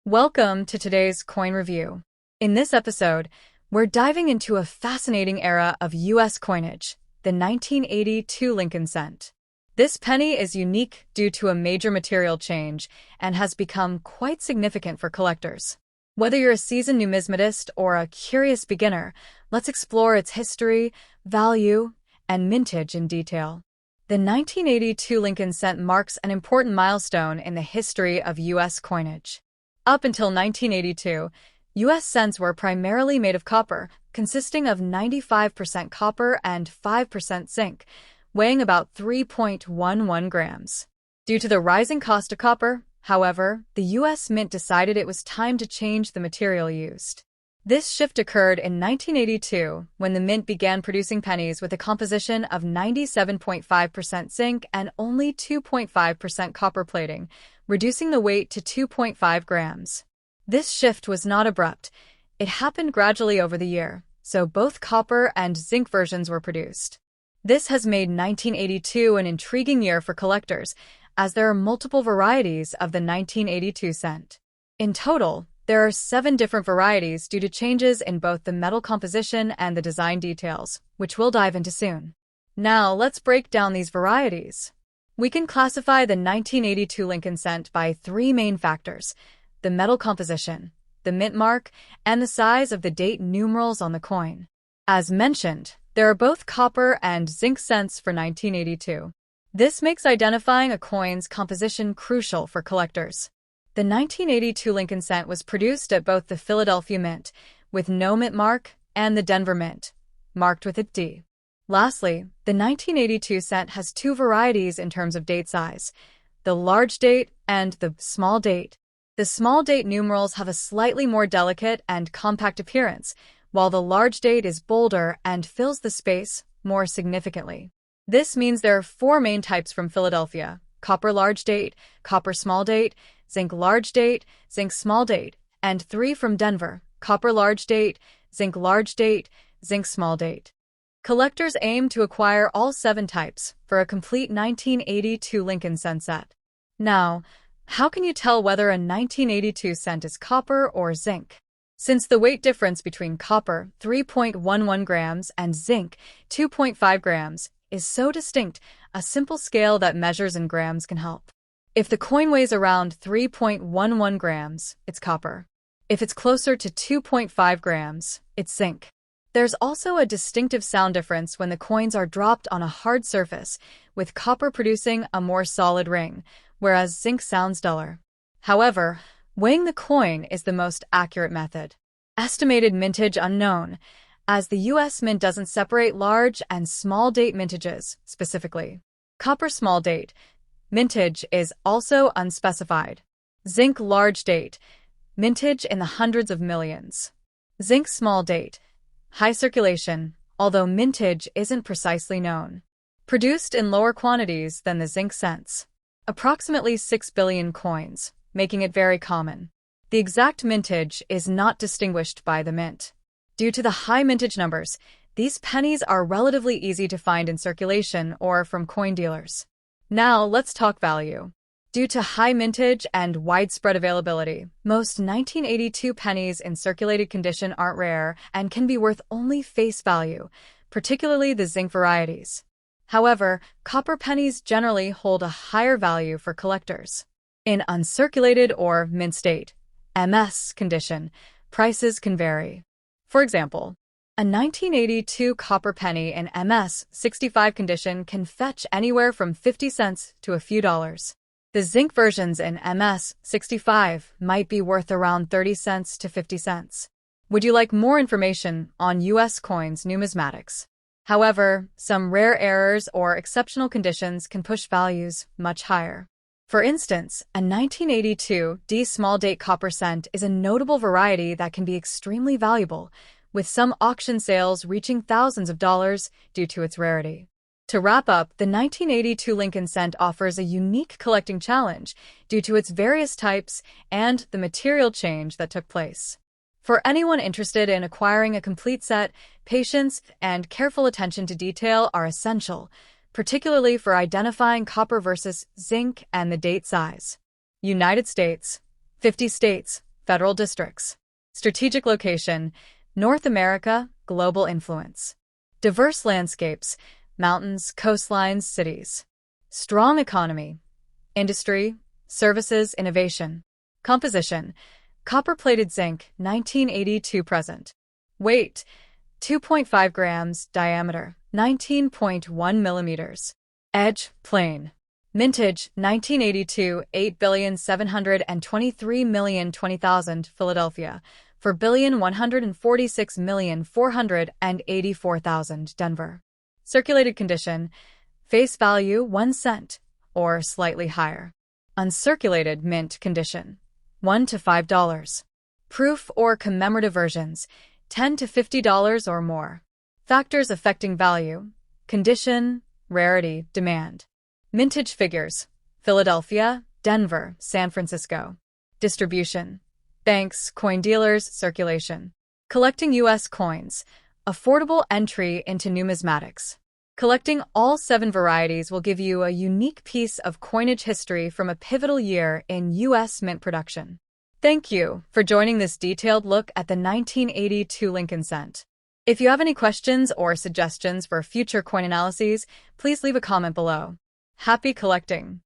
Welcome to today's coin review. In this episode, we're diving into a fascinating era of U.S. coinage, the 1982 Lincoln cent. This penny is unique due to a major material change and has become quite significant for collectors. Whether you're a seasoned numismatist or a curious beginner, let's explore its history, value, and mintage in detail. The 1982 Lincoln cent marks an important milestone in the history of U.S. coinage. Up until 1982, U.S. cents were primarily made of copper, consisting of 95% copper and 5% zinc, weighing about 3.11 grams. Due to the rising cost of copper, however, the U.S. Mint decided it was time to change the material used. This shift occurred in 1982 when the Mint began producing pennies with a composition of 97.5% zinc and only 2.5% copper plating, reducing the weight to 2.5 grams. This shift was not abrupt. It happened gradually over the year, so both copper and zinc versions were produced. This has made 1982 an intriguing year for collectors, as there are multiple varieties of the 1982 cent. In total, there are 7 different varieties due to changes in both the metal composition and the design details, which we'll dive into soon. Now, let's break down these varieties. We can classify the 1982 Lincoln cent by 3 main factors: the metal composition, the mint mark, and the size of the date numerals on the coin. As mentioned, there are both copper and zinc cents for 1982. This makes identifying a coin's composition crucial for collectors. The 1982 Lincoln cent was produced at both the Philadelphia Mint, with no mint mark, and the Denver Mint, marked with a D. Lastly, the 1982 cent has 2 varieties in terms of date size: the large date and the small date. The small date numerals have a slightly more delicate and compact appearance, while the large date is bolder and fills the space more significantly. This means there are 4 main types from Philadelphia: copper large date, copper small date, zinc large date, zinc small date, and 3 from Denver: copper large date, zinc large date, zinc small date. Collectors aim to acquire all 7 types for a complete 1982 Lincoln cent set. Now, how can you tell whether a 1982 cent is copper or zinc? Since the weight difference between copper, 3.11 grams, and zinc, 2.5 grams, is so distinct, a simple scale that measures in grams can help. If the coin weighs around 3.11 grams, it's copper. If it's closer to 2.5 grams, it's zinc. There's also a distinctive sound difference when the coins are dropped on a hard surface, with copper producing a more solid ring, whereas zinc sounds duller. However, weighing the coin is the most accurate method. Estimated mintage unknown, as the U.S. Mint doesn't separate large and small date mintages specifically. Copper small date mintage is also unspecified. Zinc large date mintage in the hundreds of millions. Zinc small date high circulation, although mintage isn't precisely known. Produced in lower quantities than the zinc cents. Approximately 6 billion coins, making it very common. The exact mintage is not distinguished by the mint. Due to the high mintage numbers, these pennies are relatively easy to find in circulation or from coin dealers. Now, let's talk value. Due to high mintage and widespread availability, most 1982 pennies in circulated condition aren't rare and can be worth only face value, particularly the zinc varieties. However, copper pennies generally hold a higher value for collectors. In uncirculated or mint state, MS condition, prices can vary. For example, a 1982 copper penny in MS 65 condition can fetch anywhere from 50 cents to a few dollars. The zinc versions in MS 65 might be worth around 30 cents to 50 cents. Would you like more information on U.S. coins numismatics? However, some rare errors or exceptional conditions can push values much higher. For instance, a 1982 D small date copper cent is a notable variety that can be extremely valuable, with some auction sales reaching thousands of dollars due to its rarity. To wrap up, the 1982 Lincoln cent offers a unique collecting challenge due to its various types and the material change that took place. For anyone interested in acquiring a complete set, patience and careful attention to detail are essential, particularly for identifying copper versus zinc and the date size. United States, 50 states, Federal districts. Strategic location, North America, global influence. Diverse landscapes, mountains, coastlines, cities. Strong economy. Industry, services, innovation. Composition, copper-plated zinc, 1982 present. Weight, 2.5 grams. Diameter, 19.1 millimeters. Edge, plain. Mintage, 1982, 8,723,020,000 Philadelphia, 4,146,484,000 Denver. Circulated condition, face value 1 cent, or slightly higher. Uncirculated mint condition, $1 to $5. Proof or commemorative versions, $10 to $50 or more. Factors affecting value, condition, rarity, demand. Mintage figures, Philadelphia, Denver, San Francisco. Distribution, banks, coin dealers, circulation. Collecting U.S. coins, affordable entry into numismatics. Collecting all 7 varieties will give you a unique piece of coinage history from a pivotal year in U.S. mint production. Thank you for joining this detailed look at the 1982 Lincoln cent. If you have any questions or suggestions for future coin analyses, please leave a comment below. Happy collecting!